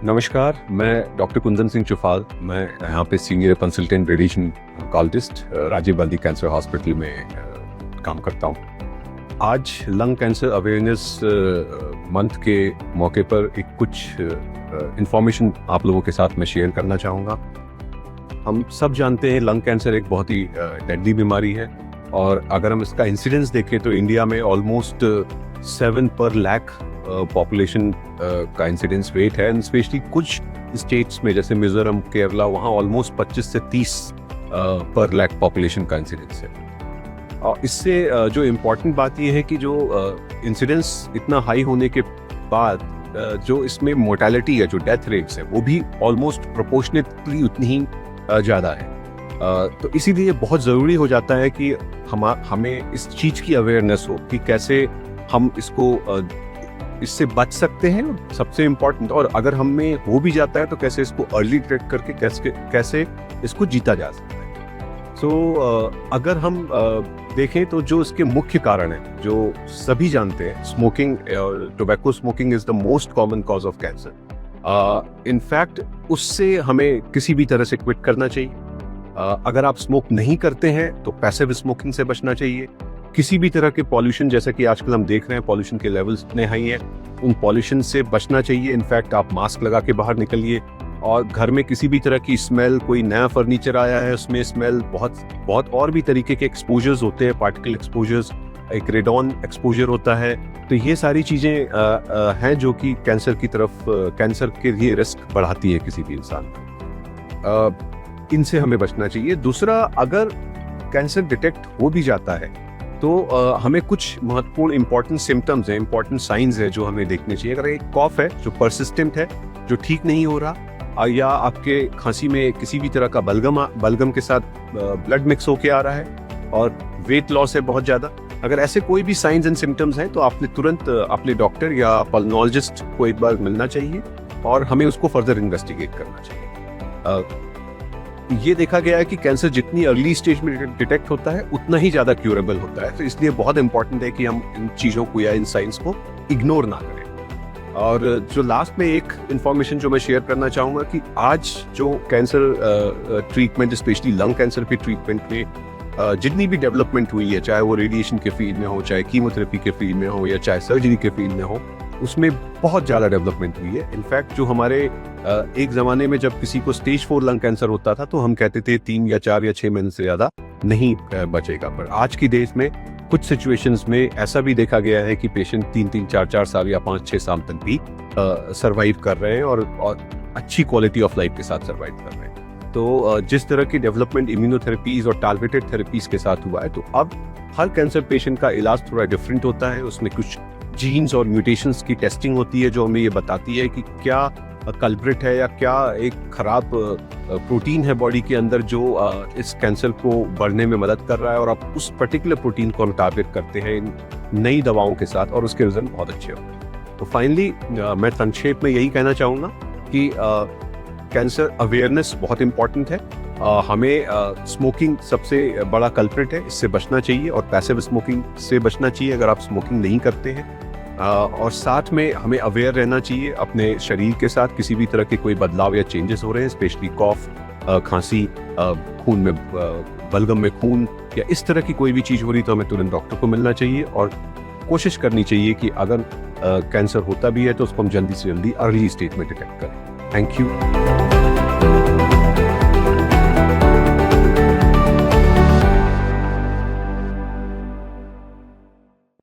नमस्कार, मैं डॉक्टर कुंदन सिंह चुफाल। मैं यहाँ पे senior consultant radiation oncologist Rajiv Gandhi cancer hospital में काम करता हूँ। आज लंग कैंसर अवेयरनेस मंथ के मौके पर एक कुछ इंफॉर्मेशन आप लोगों के साथ मैं शेयर करना चाहूँगा। हम सब जानते हैं लंग कैंसर एक बहुत ही डेडली बीमारी है और अगर हम इसका इंसिडेंस देखें तो इंडिया में ऑलमोस्ट 7 पर लाख पॉपुलेशन का इंसिडेंस रेट है। एंड स्पेशली कुछ स्टेट्स में जैसे मिजोरम, केरला, वहाँ ऑलमोस्ट 25 से 30 पर लाख पॉपुलेशन का इंसिडेंस है। और इससे जो इम्पोर्टेंट बात ये है कि जो इंसिडेंस इतना हाई होने के बाद जो इसमें मोर्टेलिटी है, जो डेथ रेट्स है, वो भी ऑलमोस्ट प्रोपोर्शनेटली उतनी ही ज़्यादा है। तो इसीलिए बहुत ज़रूरी हो जाता है कि हमें इस चीज़ की अवेयरनेस हो कि कैसे हम इससे बच सकते हैं, सबसे इम्पोर्टेंट, और अगर हमें हो भी जाता है तो कैसे इसको अर्ली डिटेक्ट करके कैसे इसको जीता जा सकता है। सो अगर हम देखें तो जो इसके मुख्य कारण है, जो सभी जानते हैं, smoking, tobacco smoking is the most common cause of cancer. In fact उससे हमें किसी भी तरह से क्विट करना चाहिए। अगर आप स्मोक नहीं करते हैं तो पैसिव स्मोकिंग से बचना चाहिए। किसी भी तरह के पॉल्यूशन, जैसे कि आजकल हम देख रहे हैं पॉल्यूशन के लेवल्स इतने हाई हैं, उन पॉल्यूशन से बचना चाहिए। इनफैक्ट आप मास्क लगा के बाहर निकलिए, और घर में किसी भी तरह की स्मेल, कोई नया फर्नीचर आया है उसमें स्मेल, बहुत और भी तरीके के एक्सपोजर्स होते हैं, पार्टिकल एक्सपोजर्स, एक रेडॉन एक्सपोजर होता है। तो ये सारी चीज़ें हैं जो कि कैंसर के लिए रिस्क बढ़ाती है किसी भी इंसान को। इनसे हमें बचना चाहिए। दूसरा, अगर कैंसर डिटेक्ट हो भी जाता है तो हमें कुछ महत्वपूर्ण इंपॉर्टेंट सिम्टम्स हैं, इंपॉर्टेंट साइंस है जो हमें देखने चाहिए। अगर एक कॉफ है जो परसिस्टेंट है, जो ठीक नहीं हो रहा, या आपके खांसी में किसी भी तरह का बलगम के साथ ब्लड मिक्स होके आ रहा है, और वेट लॉस है बहुत ज़्यादा, अगर ऐसे कोई भी साइंस एंड सिम्टम्स हैं तो आपने तुरंत अपने डॉक्टर या पल्मोनोलॉजिस्ट को एक बार मिलना चाहिए और हमें उसको फर्दर इन्वेस्टिगेट करना चाहिए। ये देखा गया है कि कैंसर जितनी अर्ली स्टेज में डिटेक्ट होता है उतना ही ज़्यादा क्यूरेबल होता है। तो इसलिए बहुत इंपॉर्टेंट है कि हम इन चीज़ों को या इन साइंस को इग्नोर ना करें। और जो लास्ट में एक इन्फॉर्मेशन जो मैं शेयर करना चाहूँगा कि आज जो cancer treatment, specially lung cancer के ट्रीटमेंट में जितनी भी डेवलपमेंट हुई है, चाहे वो रेडिएशन के फील्ड में हो, चाहे कीमोथेरेपी के फील्ड में हो, या चाहे सर्जरी के फील्ड में हो, उसमें बहुत ज़्यादा डेवलपमेंट हुई है। इनफैक्ट जो हमारे एक ज़माने में जब किसी को स्टेज 4 लंग कैंसर होता था तो हम कहते थे 3 या 4 या 6 महीने से ज़्यादा नहीं बचेगा। पर आज की डेट में कुछ सिचुएशंस में ऐसा भी देखा गया है कि पेशेंट 3-3, 4-4 साल या 5-6 साल तक भी सर्वाइव कर रहे हैं और अच्छी क्वालिटी ऑफ लाइफ के साथ सर्वाइव कर रहे हैं। तो जिस तरह की डेवलपमेंट इम्यूनोथेरेपीज और टारगेटेड थेरेपीज के साथ हुआ है, तो अब हर कैंसर पेशेंट का इलाज थोड़ा डिफरेंट होता है। उसमें कुछ जीन्स और म्यूटेशंस की टेस्टिंग होती है जो हमें ये बताती है कि क्या कल्प्रिट है या क्या एक खराब प्रोटीन है बॉडी के अंदर जो इस कैंसर को बढ़ने में मदद कर रहा है, और अब उस पर्टिकुलर प्रोटीन को हम टारगेट करते हैं इन नई दवाओं के साथ, और उसके रिजल्ट बहुत अच्छे होते हैं। तो फाइनली मैं संक्षेप में यही कहना चाहूँगा कि कैंसर अवेयरनेस बहुत इंपॉर्टेंट है। हमें स्मोकिंग सबसे बड़ा कल्प्रिट है, इससे बचना चाहिए, और पैसिव स्मोकिंग से बचना चाहिए अगर आप स्मोकिंग नहीं करते हैं। और साथ में हमें अवेयर रहना चाहिए अपने शरीर के साथ, किसी भी तरह के कोई बदलाव या चेंजेस हो रहे हैं, स्पेशली कॉफ, खांसी, खून में बलगम में खून, या इस तरह की कोई भी चीज़ हो रही तो हमें तुरंत डॉक्टर को मिलना चाहिए, और कोशिश करनी चाहिए कि अगर कैंसर होता भी है तो उसको हम जल्दी से जल्दी अर्ली स्टेज में डिटेक्ट करें। Thank you.